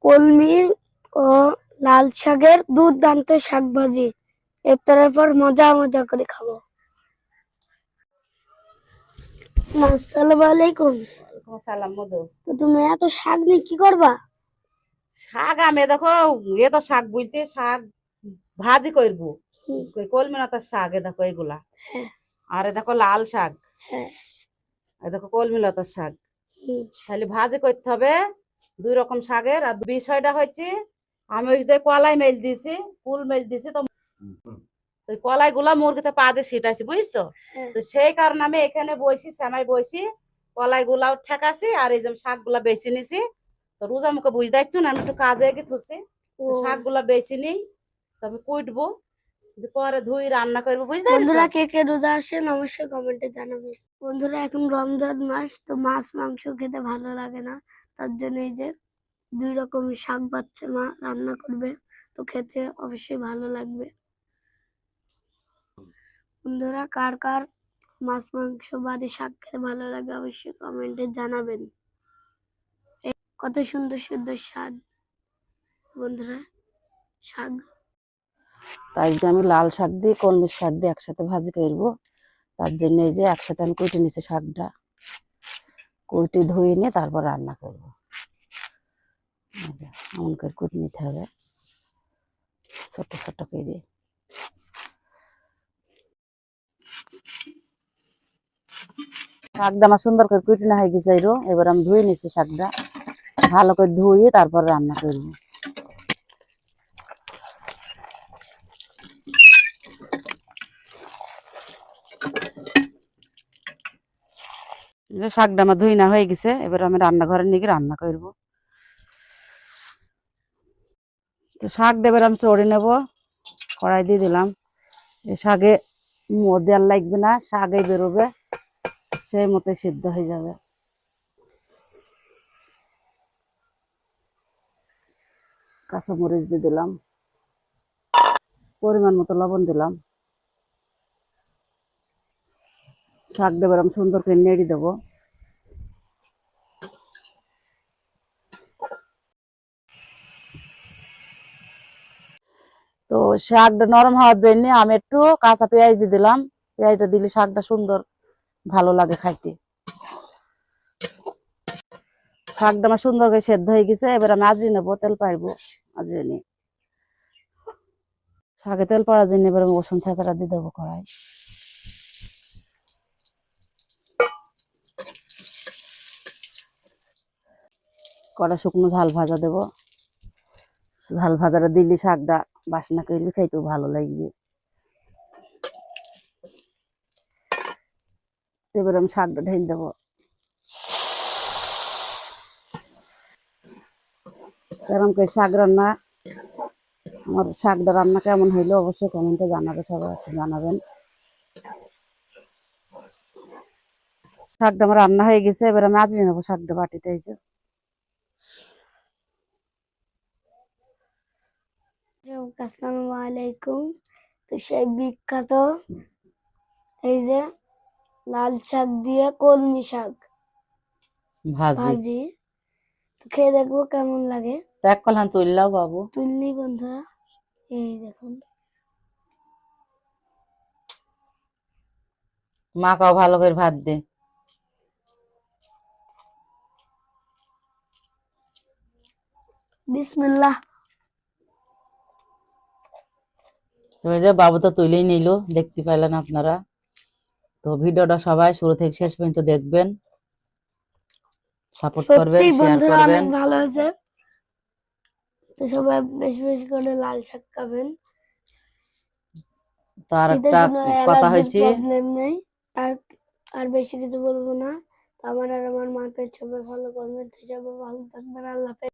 কলমি ও লাল শাকের দুর্দান্ত শাক ভাজি ইফতারের পর মজা মজা করে খাবো। আসসালামু আলাইকুম। সালাম মধু। তো তুমি এত শাক নিয়ে কি করবা? শাক আমি দেখো এ তো শাক বুঝতে শাক ভাজি করবো। কলমি লতার শাক এ দেখো এগুলা। হ্যাঁ আর এ দেখো লাল শাক, হ্যাঁ। এ দেখো কলমি লতার শাক। হুম, খালি ভাজি করতে হবে দুই রকম শাকের। আর বিষয়টা হচ্ছে আমি ওই যে কলাই মেল দিছি, ফুল মেল দিছি, তো ওই কলাই গুলা মুরগিতে পা দিয়ে ছিটাইছি, বুঝিস তো। হ্যাঁ। তো সেই কারণে আমি এখানে বসি, শ্যামাই বসি, কলাই গুলাও ঠেকাছি আর এই যে শাক গুলা বেছে নিছি। তো রোজা মুখে বুঝ দেখছো না, আমি একটু কাজে এগিয়ে থুছি। ও শাক গুলা বেছে নিই, তবে কুটবো, পরে ধুই রান্না করবো, বুঝতে পারছো। বন্ধুরা, কে কে রোজা আসেন অবশ্যই কমেন্টে জানাবে। বন্ধুরা, এখন রমজান মাস, তো মাছ মাংস খেতে ভালো লাগে না, তার জন্য এই যে দুই রকমের শাক বাচ্চা মা রান্না করবে, তো খেতে অবশ্যই ভালো লাগবে। বন্ধুরা, কার কার মাছ মাংস বাদে শাক খেতে ভালো লাগে অবশ্যই কমেন্টে জানাবেন। কত সুন্দর সুন্দর স্বাদ বন্ধুরা, শাক। তাই যে আমি লাল শাক দিয়ে কলমির শাক দিয়ে একসাথে ভাজি করবো, তার জন্য এই যে একসাথে আমি কুটে নিছি শাকটা, কুটে ধুয়ে নিয়ে তারপর রান্না করবো। এমন করে কুটে নিতে হবে ছোট ছোট করে। শাকটা আমার সুন্দর করে কুটে না হয়ে গেছে, এবার আমি ধুয়ে নিচ্ছি শাকটা, ভালো করে ধুয়ে তারপর রান্না করবো। শাকটা আমার ধুই না হয়ে গেছে, এবার আমি রান্নাঘরে নিয়ে গিয়ে রান্না করবো। তো শাকটা এবার আমি চড়ে নেবো, কড়াই দিয়ে দিলাম। এই শাকে মোড় দেওয়ার লাগবে না, শাকে বেরোবে, সেই মতো সিদ্ধ হয়ে যাবে। কাঁচামরিচ দিয়ে দিলাম, পরিমাণ মতো লবণ দিলাম। শাকটা এবার আমি সুন্দর করে নেড়ে দেবো। তো শাকটা নরম হওয়ার জন্য আমি একটু কাঁচা পেঁয়াজ দিয়ে দিলাম। পেঁয়াজটা দিলে শাকটা সুন্দর ভালো লাগে খাইতে। শাকটা আমার সুন্দর করে সেদ্ধ হয়ে গেছে, এবার আমি আজরি নেবো, তেল পাইবো, আজরি নিয়ে শাকে তেল পাড়ার জন্য এবার আমি রসুন ছাঁচাটা দিয়ে দেবো কড়াই। কড়া শুকনো ঝাল ভাজা দেবো, ঝাল ভাজাটা দিলে শাকটা বাসনা করলে খাইতেও ভালো লাগবে। এবার আমি শাকটা ঢেলে দেবো। এরকম করে শাক রান্না, আমার শাকটা রান্না কেমন হইলো অবশ্যই কমেন্টে জানাবে, সবাই জানাবেন। শাকটা আমার রান্না হয়ে গেছে, এবার আমি আজরে নেবো শাকটা বাটিতে। এই যে আসসালামু আলাইকুম। তো সেই বিখ্যাত এই যে লাল শাক দিয়ে কলমি শাক ভাজি, তো খেয়ে দেখবো কেমন লাগে। এক কলহান তুললাও বাবু, তুললি বন্ধুরা, এই দেখুন। মাখাও ভালো করে ভাত দে। বিসমিল্লাহ। তো এই যে বাবু তো তুলেই নিল, দেখতে পাইলেন আপনারা। তো ভিডিওটা সবাই শুরু থেকে শেষ পর্যন্ত দেখবেন, সাপোর্ট করবেন, সত্যি শেয়ার বন্ধুরা করবেন। অনেক ভালো হয়েছে। তো সবাই বেশি বেশি করে লাল শাক খাবেন। তো আর এতে একটা কোনো কথা অ্যালার্জির হয়েছে, প্রবলেম নেই। আর আর বেশি কিছু বলবো না। তো আমার আর আমার মাকে সবাই ভালো করবেন, তো সবাই ভালো থাকবেন। আল্লাহ হাফেজ।